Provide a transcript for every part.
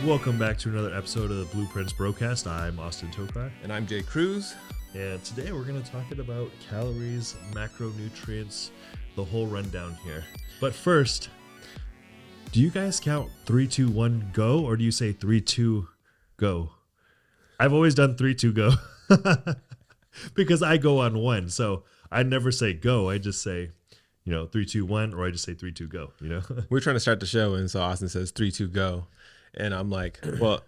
Welcome back to another episode of the Blueprints Brocast. I'm Austyn Tokar. And I'm Jay Cruz. And today we're going to talk about calories, macronutrients, the whole rundown here. But first, do you guys count 3, 2, 1, go? Or do you say 3, 2, go? I've always done 3, 2, go. Because I go on one. So I never say go. I just say, 3, 2, 1, or I just say 3, 2, go, We're trying to start the show, and so Austyn says 3, 2, go. And I'm like, well,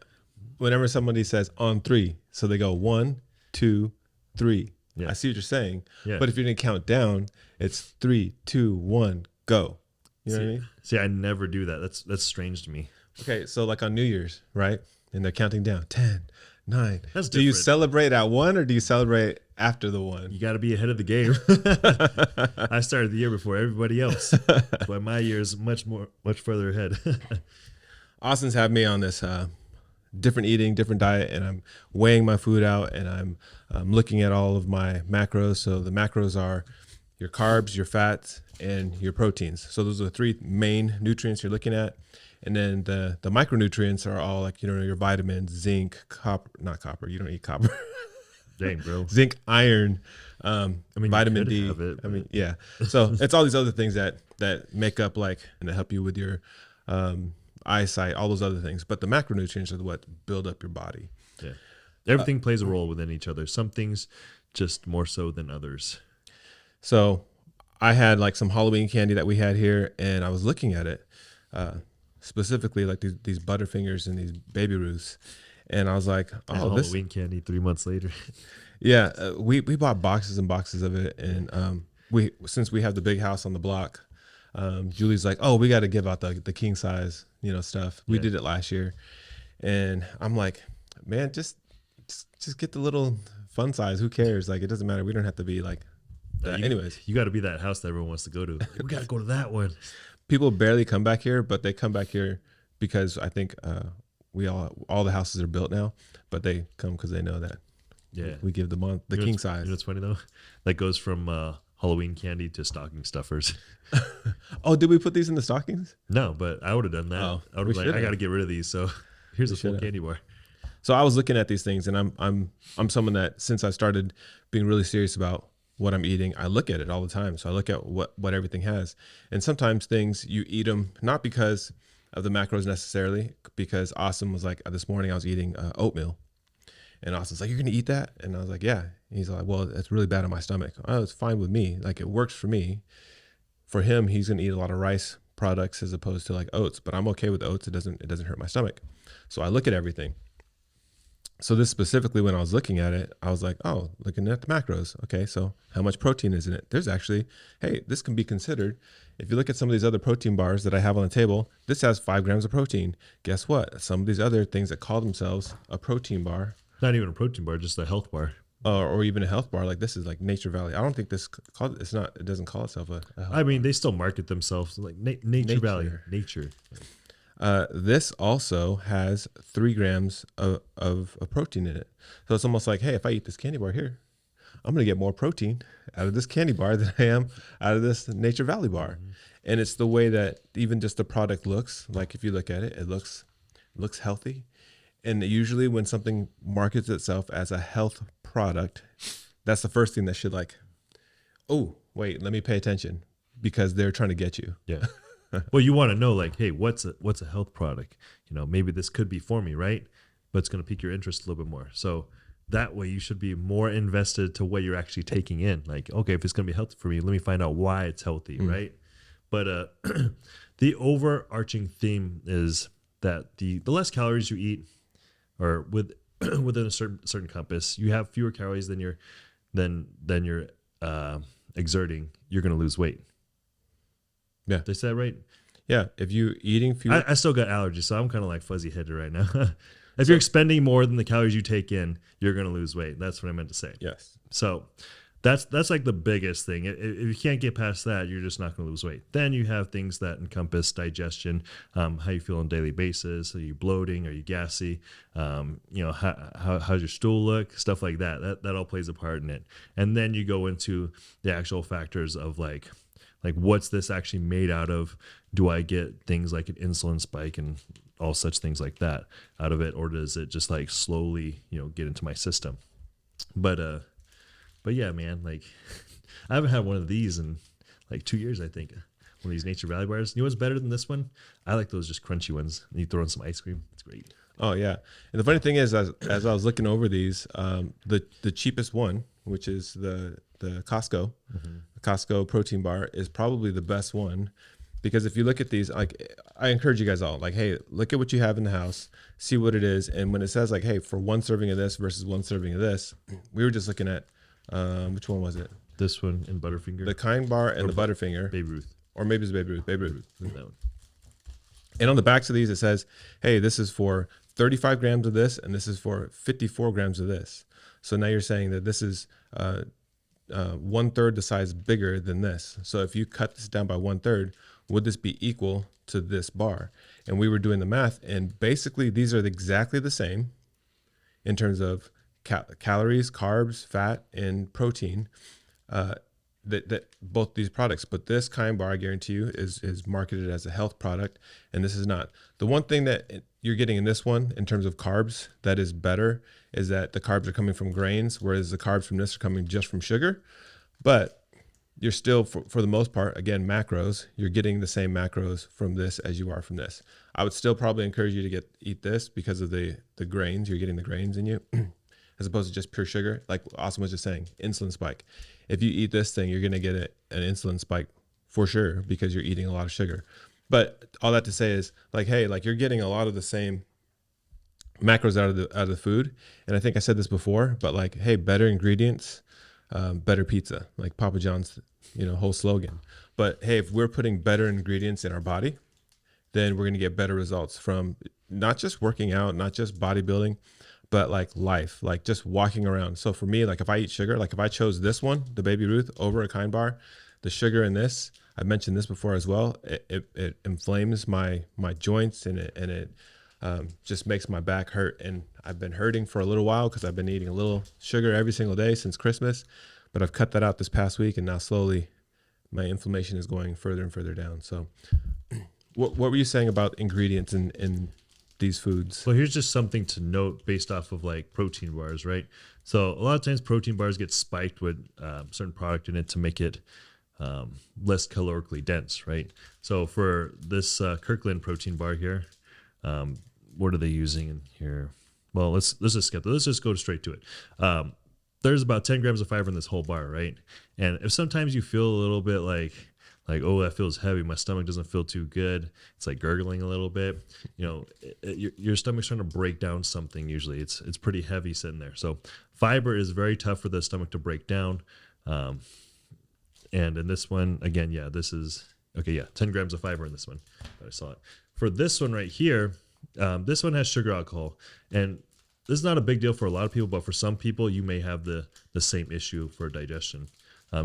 whenever somebody says on 3, so they go 1, 2, 3. Yeah. I see what you're saying. Yeah. But if you're going to count down, it's 3, 2, 1, go. You know what I mean? See, I never do that. That's strange to me. Okay, so like on New Year's, right? And they're counting down 10, 9. That's do you celebrate at 1 or do you celebrate after the 1? You got to be ahead of the game. I started the year before everybody else. That's why my year is much further ahead. Austyn's had me on this different eating, different diet, and I'm weighing my food out, and I'm looking at all of my macros. So the macros are your carbs, your fats, and your proteins. So those are the 3 main nutrients you're looking at. And then the micronutrients are all like, your vitamins, zinc, copper, not copper. You don't eat copper. Dang, bro. Zinc, iron, vitamin D. Yeah. So it's all these other things that make up and help you with your eyesight, all those other things. But the macronutrients are what build up your body. Yeah. Everything plays a role within each other. Some things just more so than others. So I had some Halloween candy that we had here, and I was looking at it, specifically like these Butterfingers and these Baby Ruths. And I was like, oh, this Halloween candy 3 months later. Yeah. We bought boxes and boxes of it. And since we have the big house on the block, Julie's like, oh, we got to give out the king size, stuff. We did it last year. And I'm like, man, just get the little fun size. Who cares? It doesn't matter. We don't have to be like that. Anyways, you got to be that house that everyone wants to go to. We got to go to that one. People barely come back here, but they come back here because I think all the houses are built now, but they come because they know that we give them the king size. You know what's funny though? That goes from Halloween candy to stocking stuffers. Oh, did we put these in the stockings? No, but I would have done that. Oh, I would have I got to get rid of these. So here's a full candy bar. So I was looking at these things, and I'm someone that since I started being really serious about what I'm eating, I look at it all the time. So I look at what everything has, and sometimes things you eat them not because of the macros necessarily, because Austyn was like, this morning I was eating oatmeal, and Austin's like, you're gonna eat that? And I was like, yeah. And he's like, well, it's really bad on my stomach. Oh, it's fine with me. It works for me. For him, he's gonna eat a lot of rice products as opposed to oats, but I'm okay with oats. It doesn't hurt my stomach. So I look at everything. So this specifically, when I was looking at it, I was like, oh, looking at the macros. Okay, so how much protein is in it? There's actually, hey, this can be considered. If you look at some of these other protein bars that I have on the table, this has 5 grams of protein. Guess what? Some of these other things that call themselves a protein bar. Not even a protein bar, just a health bar. Or even a health bar. This is Nature Valley. I don't think it doesn't call itself a health bar. They still market themselves Nature Valley. Nature. This also has 3 grams of protein in it. So it's almost like, hey, if I eat this candy bar here, I'm going to get more protein out of this candy bar than I am out of this Nature Valley bar. Mm-hmm. And it's the way that even just the product looks. If you look at it, it looks healthy. And usually when something markets itself as a health product, that's the first thing that should oh, wait, let me pay attention, because they're trying to get you. Yeah. Well, you want to know hey, what's a health product? Maybe this could be for me, right? But it's going to pique your interest a little bit more. So that way you should be more invested to what you're actually taking in. Okay, if it's going to be healthy for me, let me find out why it's healthy, right? But the overarching theme is that the less calories you eat, or within a certain compass, you have fewer calories than you're exerting, you're going to lose weight. Yeah. They said right? Yeah. If you eating fewer... I still got allergies, so I'm kind of fuzzy headed right now. If you're expending more than the calories you take in, you're going to lose weight. That's what I meant to say. Yes. So that's the biggest thing. If you can't get past that, you're just not going to lose weight. Then you have things that encompass digestion, how you feel on a daily basis. Are you bloating? Are you gassy? How's your stool look? Stuff like that. That all plays a part in it. And then you go into the actual factors of what's this actually made out of? Do I get things like an insulin spike and all such things like that out of it, or does it just like slowly, get into my system? But yeah, man, like I haven't had one of these in like 2 years, I think. One of these Nature Valley bars. You know what's better than this one? I like those just crunchy ones. And you throw in some ice cream. It's great. Oh yeah. And the funny thing is, as I was looking over these, the cheapest one, which is the Costco, the Costco protein bar, is probably the best one. Because if you look at these, like, I encourage you guys all, like, hey, look at what you have in the house, see what it is. And when it says like, hey, for one serving of this versus one serving of this, we were just looking at, which one was it? This one and Butterfinger. The Kind Bar and the Butterfinger. Baby Ruth. Or maybe it's Baby Ruth. Baby Ruth. That one. And on the backs of these, it says, hey, this is for 35 grams of this, and this is for 54 grams of this. So now you're saying that this is 1/3 the size bigger than this. So if you cut this down by 1/3, would this be equal to this bar? And we were doing the math, and basically these are exactly the same in terms of calories, carbs, fat, and protein. That both these products, but this Kind Bar, I guarantee you, is marketed as a health product, and this is not. The one thing that you're getting in this one in terms of carbs that is better is that the carbs are coming from grains, whereas the carbs from this are coming just from sugar. But you're still, for the most part, again, macros, you're getting the same macros from this as you are from this. I would still probably encourage you to eat this because of the grains. You're getting the grains in you as opposed to just pure sugar. Like Austin was just saying, insulin spike. If you eat this thing, you're going to get an insulin spike for sure because you're eating a lot of sugar. But all that to say is, like, hey, like, you're getting a lot of the same macros out of the food. And I think I said this before, but like, hey, better ingredients, better pizza, like Papa John's, whole slogan. But hey, if we're putting better ingredients in our body, then we're going to get better results from not just working out, not just bodybuilding, but like life, like just walking around. So for me, like if I eat sugar, like if I chose this one, the Baby Ruth over a Kind Bar, the sugar in this, I mentioned this before as well, it inflames my joints, and it just makes my back hurt. And I've been hurting for a little while because I've been eating a little sugar every single day since Christmas, but I've cut that out this past week, and now slowly my inflammation is going further and further down. So what were you saying about ingredients in these foods? Well, here's just something to note based off of like protein bars, right? So a lot of times protein bars get spiked with certain product in it to make it less calorically dense, right? So for this Kirkland protein bar here, what are they using in here? Well, let's just skip that. Let's just go straight to it. There's about 10 grams of fiber in this whole bar, right? And if sometimes you feel a little bit like, oh, that feels heavy, my stomach doesn't feel too good, it's like gurgling a little bit, your stomach's trying to break down something. Usually it's pretty heavy sitting there. So fiber is very tough for the stomach to break down. And in this one, again, this is, 10 grams of fiber in this one. I saw it. For this one right here, this one has sugar alcohol. And this is not a big deal for a lot of people, but for some people, you may have the same issue for digestion.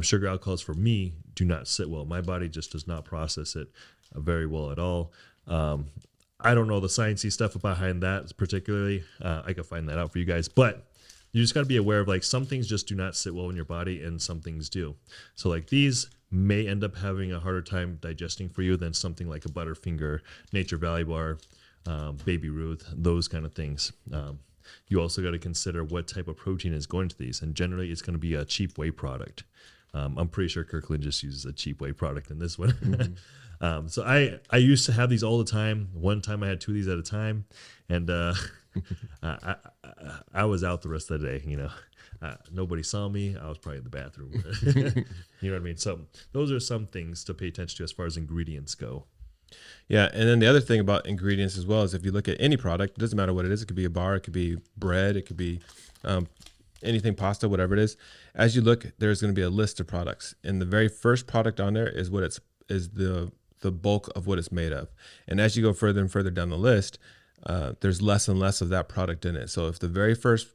Sugar alcohols for me do not sit well. My body just does not process it very well at all. I don't know the sciencey stuff behind that particularly. I could find that out for you guys, but you just got to be aware of like some things just do not sit well in your body and some things do. So like these may end up having a harder time digesting for you than something like a Butterfinger, Nature Valley Bar, Baby Ruth, those kind of things. You also got to consider what type of protein is going to these, and generally it's going to be a cheap whey product. I'm pretty sure Kirkland just uses a cheap whey product in this one. Mm-hmm. So I used to have these all the time. One time I had 2 of these at a time, and I was out the rest of the day. Nobody saw me. I was probably in the bathroom. You know what I mean? So those are some things to pay attention to as far as ingredients go. Yeah, and then the other thing about ingredients as well is if you look at any product, it doesn't matter what it is. It could be a bar, it could be bread, it could be anything, pasta, whatever it is. As you look, there's going to be a list of products, and the very first product on there is the bulk of what it's made of. And as you go further and further down the list, there's less and less of that product in it. So if the very first,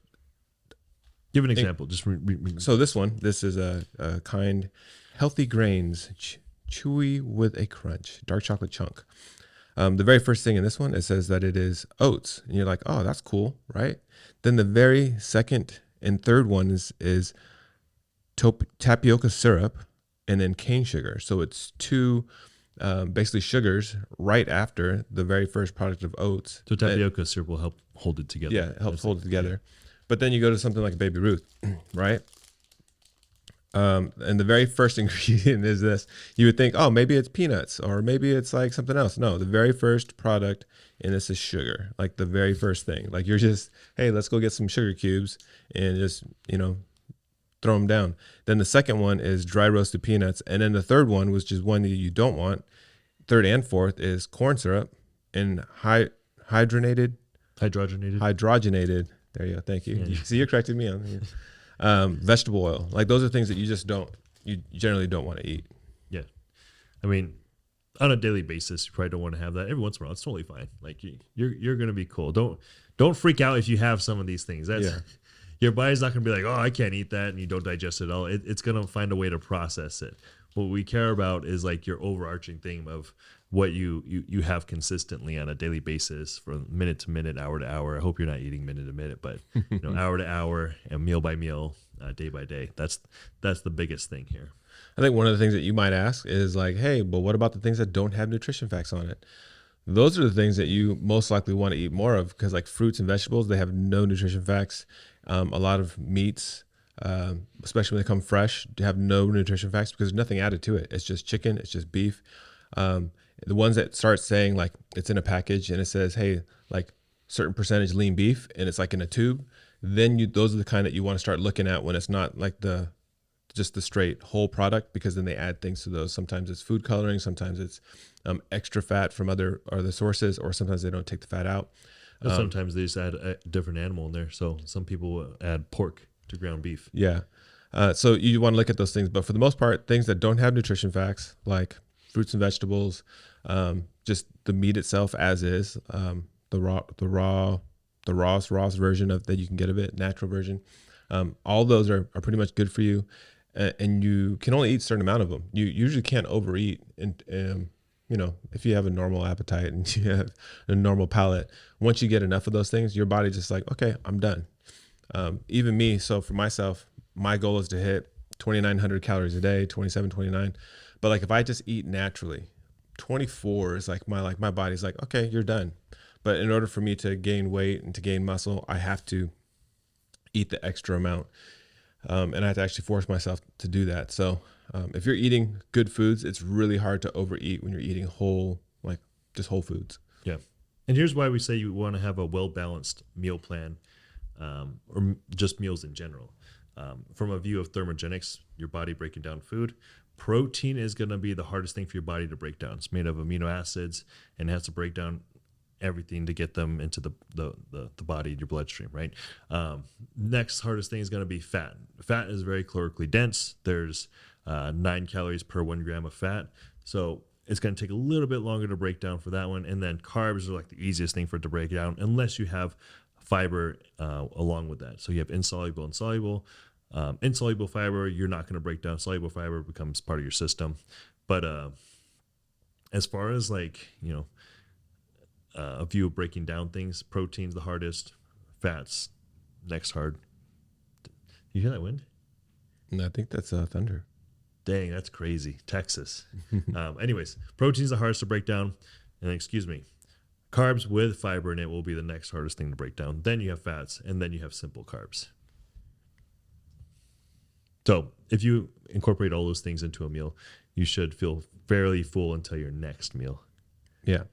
give an example, so this is a Kind Healthy Grains. Chewy with a crunch, dark chocolate chunk. The very first thing in this one, it says that it is oats, and you're like, oh, that's cool, right? Then the very second and third one is tapioca syrup and then cane sugar. So it's 2 basically sugars right after the very first product of oats. So tapioca syrup will help hold it together. Yeah, it helps hold it together. But then you go to something like Baby Ruth, right? And the very first ingredient is this. You would think, oh, maybe it's peanuts or maybe it's like something else. No, the very first product in this is sugar, like the very first thing. Like you're just, hey, let's go get some sugar cubes and just, throw them down. Then the second one is dry roasted peanuts. And then the third one, which is one that you don't want, third and fourth, is corn syrup and hydrogenated. There you go. Thank you. Yeah. See, you're correcting me on vegetable oil. Like those are things that you generally don't want to eat. Yeah. I mean, on a daily basis, you probably don't want to have that. Every once in a while, it's totally fine. Like you're going to be cool. Don't freak out if you have some of these things. Your body's not going to be like, oh, I can't eat that. And you don't digest it all. It's going to find a way to process it. What we care about is like your overarching thing of what you have consistently on a daily basis from minute to minute, hour to hour. I hope you're not eating minute to minute, but hour to hour and meal by meal, day by day. That's the biggest thing here. I think one of the things that you might ask is like, hey, but what about the things that don't have nutrition facts on it? Those are the things that you most likely want to eat more of because like fruits and vegetables, they have no nutrition facts. A lot of meats, especially when they come fresh, have no nutrition facts because there's nothing added to it. It's just chicken. It's just beef. The ones that start saying like it's in a package and it says, hey, like certain percentage lean beef and it's like in a tube, then those are the kind that you want to start looking at when it's not like just the straight whole product, because then they add things to those. Sometimes it's food coloring, sometimes it's extra fat from other sources, or sometimes they don't take the fat out. Sometimes they just add a different animal in there. So some people will add pork to ground beef. Yeah. So you want to look at those things, but for the most part, things that don't have nutrition facts, like fruits and vegetables, just the meat itself as is, the raw version of that you can get of it, natural version. All those are pretty much good for you, and you can only eat a certain amount of them. You usually can't overeat, and if you have a normal appetite and you have a normal palate, once you get enough of those things, your body's just like, okay, I'm done. Even me. So for myself, my goal is to hit 2,900 calories a day, 27, 29. But like if I just eat naturally, 24 is like my body's like, okay, you're done. But in order for me to gain weight and to gain muscle, I have to eat the extra amount. And I have to actually force myself to do that. So if you're eating good foods, it's really hard to overeat when you're eating just whole foods. Yeah. And here's why we say you want to have a well-balanced meal plan, or just meals in general. From a view of thermogenics, your body breaking down food, protein is going to be the hardest thing for your body to break down. It's made of amino acids and it has to break down everything to get them into the body, your bloodstream, right? Next hardest thing is going to be fat. Fat is very calorically dense. There's 9 calories per 1 gram of fat. So it's going to take a little bit longer to break down for that one. And then carbs are like the easiest thing for it to break down unless you have fiber along with that. So you have insoluble and soluble. Insoluble fiber, you're not going to break down. Soluble fiber becomes part of your system. But as far as a view of breaking down things, protein's the hardest, fats next hard. You hear that wind? No, I think that's thunder. Dang, that's crazy. Texas. Anyways, protein's the hardest to break down. And carbs with fiber in it will be the next hardest thing to break down. Then you have fats, and then you have simple carbs. So if you incorporate all those things into a meal, you should feel fairly full until your next meal. Yeah.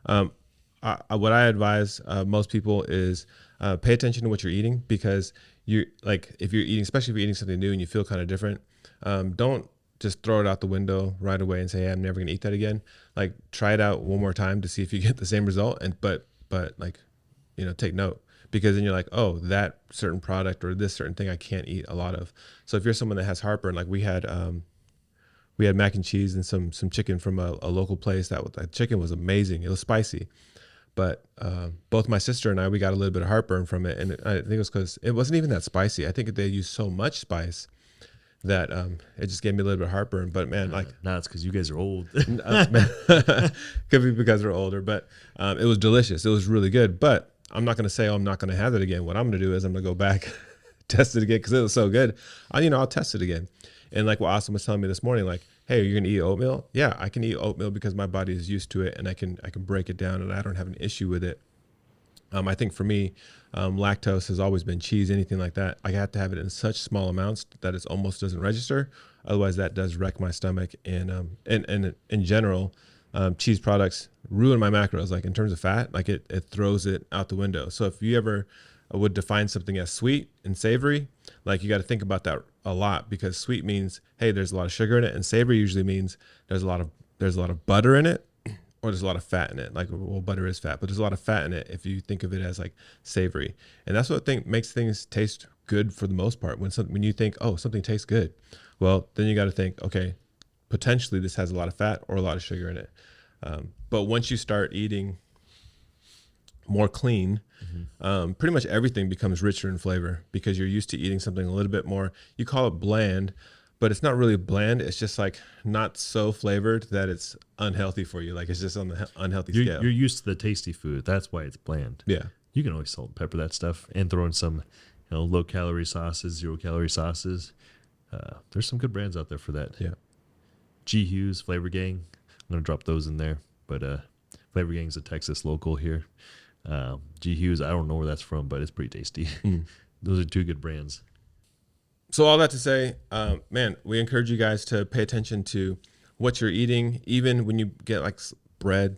What I advise most people is pay attention to what you're eating, because if you're eating, especially if you're eating something new and you feel kind of different, don't just throw it out the window right away and say, hey, I'm never going to eat that again. Like try it out one more time to see if you get the same result. But take note, because then you're like, oh, that certain product or this certain thing I can't eat a lot of. So if you're someone that has heartburn, like we had mac and cheese and some chicken from a local place. That chicken was amazing. It was spicy. But both my sister and I, we got a little bit of heartburn from it. And I think it was because it wasn't even that spicy. I think they used so much spice that it just gave me a little bit of heartburn. But man, it's because you guys are old. Could be because we're older. But it was delicious. It was really good. But I'm not going to say, I'm not going to have it again. What I'm going to do is I'm going to go back, test it again, because it was so good. I'll test it again. And like what Austin was telling me this morning, like hey, you're gonna eat oatmeal? Yeah, I can eat oatmeal because my body is used to it, and I can break it down, and I don't have an issue with it. I think for me, lactose has always been cheese, anything like that. I have to have it in such small amounts that it almost doesn't register. Otherwise, that does wreck my stomach. And in general, cheese products ruin my macros. Like in terms of fat, like it throws it out the window. So if you ever would define something as sweet and savory, like you got to think about that a lot, because sweet means, hey, there's a lot of sugar in it, and savory usually means there's a lot of butter in it, or there's a lot of fat in it. Like, well, butter is fat, but there's a lot of fat in it if you think of it as like savory. And that's what makes things taste good for the most part. When you think, oh, something tastes good, well, then you got to think, okay, potentially this has a lot of fat or a lot of sugar in it. But once you start eating more clean, pretty much everything becomes richer in flavor, because you're used to eating something a little bit more, you call it bland, but it's not really bland. It's just like not so flavored that it's unhealthy for you. Like it's just on the unhealthy scale. You're used to the tasty food. That's why it's bland. Yeah. You can always salt and pepper that stuff and throw in some, low calorie sauces, 0 calorie sauces. There's some good brands out there for that. Yeah. G Hughes, Flavor Gang. I'm going to drop those in there. But Flavor Gang's a Texas local here. G Hughes, I don't know where that's from, but it's pretty tasty. Those are 2 good brands. So all that to say, man, we encourage you guys to pay attention to what you're eating. Even when you get like bread,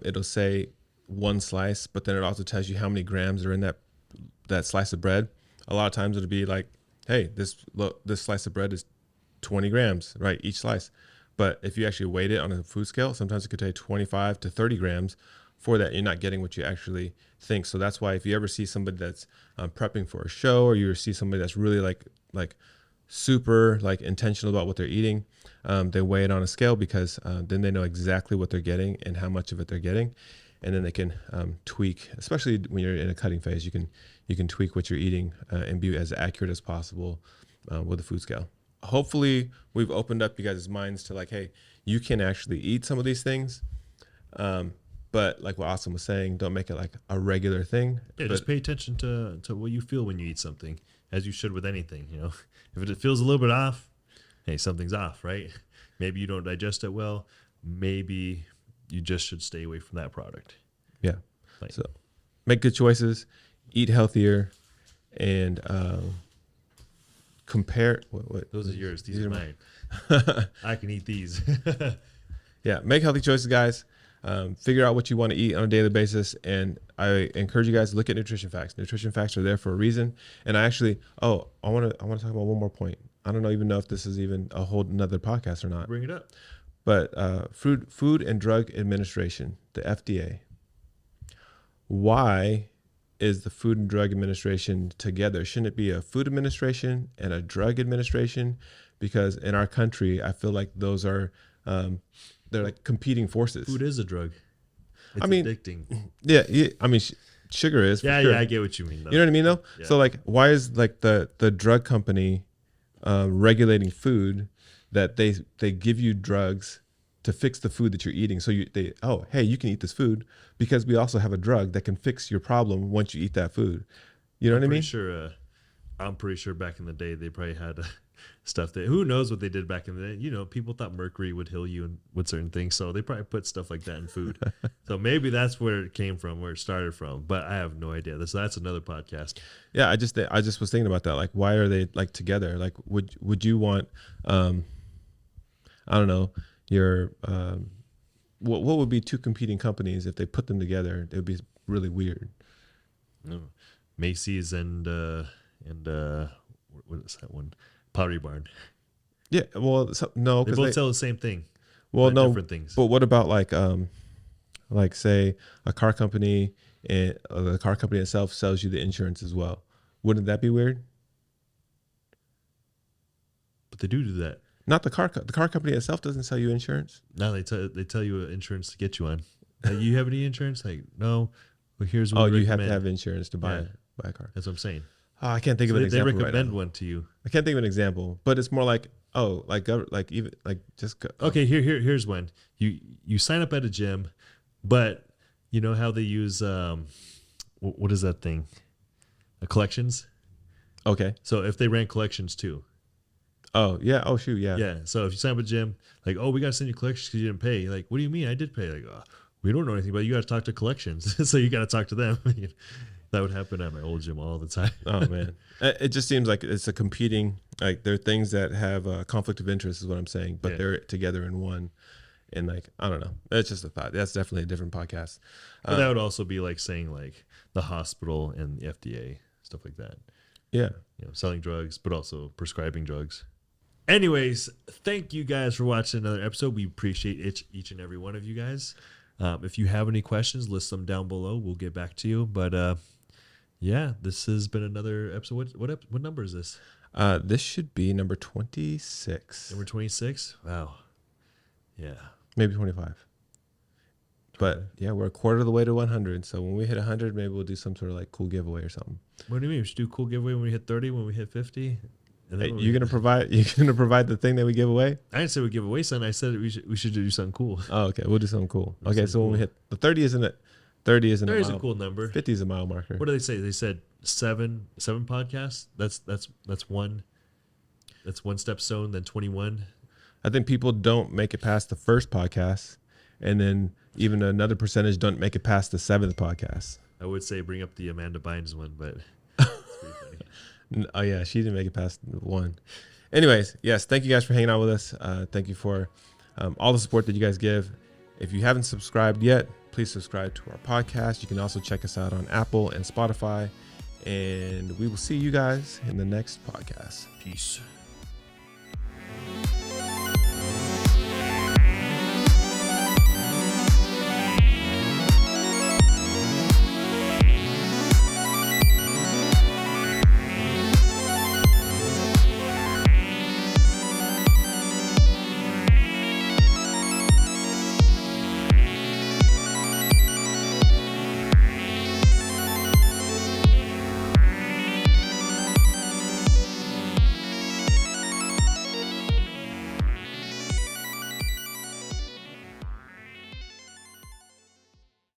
it'll say 1 slice, but then it also tells you how many grams are in that slice of bread. A lot of times it'll be like, hey, this slice of bread is 20 grams, right? Each slice. But if you actually weight it on a food scale, sometimes it could take 25 to 30 grams. For that, you're not getting what you actually think. So that's why if you ever see somebody that's prepping for a show, or you see somebody that's really like super like intentional about what they're eating, they weigh it on a scale, because then they know exactly what they're getting and how much of it they're getting, and then they can tweak. Especially when you're in a cutting phase, you can tweak what you're eating and be as accurate as possible with the food scale. Hopefully, we've opened up you guys' minds to like, hey, you can actually eat some of these things. But like what Austin was saying, don't make it like a regular thing. Yeah, just pay attention to what you feel when you eat something, as you should with anything. If it feels a little bit off, hey, something's off, right? Maybe you don't digest it well. Maybe you just should stay away from that product. Yeah. So make good choices, eat healthier, and compare. What? Those are yours. These are mine. I can eat these. Yeah, make healthy choices, guys. Figure out what you want to eat on a daily basis, and I encourage you guys to look at nutrition facts. Nutrition facts are there for a reason. And I actually, I want to talk about one more point. I don't even know if this is even a whole another podcast or not. Bring it up. But Food and Drug Administration, the FDA. Why is the Food and Drug Administration together? Shouldn't it be a food administration and a drug administration? Because in our country, I feel like those are they're like competing forces. Food is a drug. It's addicting. Yeah. I mean, sugar is. Yeah, sure. yeah, I get what you mean, though. You know what I mean, though? Yeah. So, like, why is like the drug company regulating food, that they give you drugs to fix the food that you're eating? So hey, you can eat this food because we also have a drug that can fix your problem once you eat that food. You know what I mean? I'm pretty sure back in the day they probably had stuff that, who knows what they did back in the day. People thought mercury would heal you with certain things, so they probably put stuff like that in food. So maybe that's where it came from, where it started from, but I have no idea. That's another podcast. Yeah, I just was thinking about that. Like, why are they like together? Like, would you want I don't know, your what would be 2 competing companies if they put them together? It would be really weird. No. Macy's and what is that one? Pottery Barn. Yeah, well, no, they both sell the same thing. Well, no, different things. But what about like say a car company, and the car company itself sells you the insurance as well? Wouldn't that be weird? But they do that. Not the car company itself doesn't sell you insurance. No, they tell you insurance to get you on. Like, you have any insurance? Like, no. Well, here's what you have to have insurance to buy a car. That's what I'm saying. Oh, I can't think of an example. They recommend right now. one to you. I can't think of an example, but it's more like Okay, here's one. You sign up at a gym, but you know how they use what is that thing? Collections. Okay. So if they ran collections too, Oh yeah. Oh shoot. Yeah. Yeah. So if you sign up a gym, like, oh, we got to send you collections because you didn't pay. Like, what do you mean? I did pay. Like, oh, we don't know anything about it. You got to talk to collections. So you got to talk to them. That would happen at my old gym all the time. Oh man. It just seems like it's a competing, like there are things that have a conflict of interest is what I'm saying, but they're together in one. And like, I don't know. That's just a thought. That's definitely a different podcast. But that would also be like saying like the hospital and the FDA, stuff like that. Yeah. Selling drugs, but also prescribing drugs. Anyways, thank you guys for watching another episode. We appreciate each and every one of you guys. If you have any questions, list them down below. We'll get back to you. But yeah, this has been another episode. What number is this? This should be number 26. Number 26? Wow. Yeah. Maybe 25. But yeah, we're a quarter of the way to 100. So when we hit 100, maybe we'll do some sort of like cool giveaway or something. What do you mean? We should do a cool giveaway when we hit 30, when we hit 50? And then You're gonna provide the thing that we give away? I didn't say we give away something. I said we should do something cool. Oh, okay. We'll do something cool. Okay, so when we hit the 30 isn't it? 30 isn't 30 is a cool number. 50 is a mile marker. What do they say? They said seven podcasts. That's one. That's one stepstone. Then 21. I think people don't make it past the first podcast, and then even another percentage don't make it past the 7th podcast. I would say bring up the Amanda Bynes one, but it's pretty funny. Oh yeah, she didn't make it past one. Anyways, yes, thank you guys for hanging out with us. Thank you for all the support that you guys give. If you haven't subscribed yet, please subscribe to our podcast. You can also check us out on Apple and Spotify, and we will see you guys in the next podcast. Peace.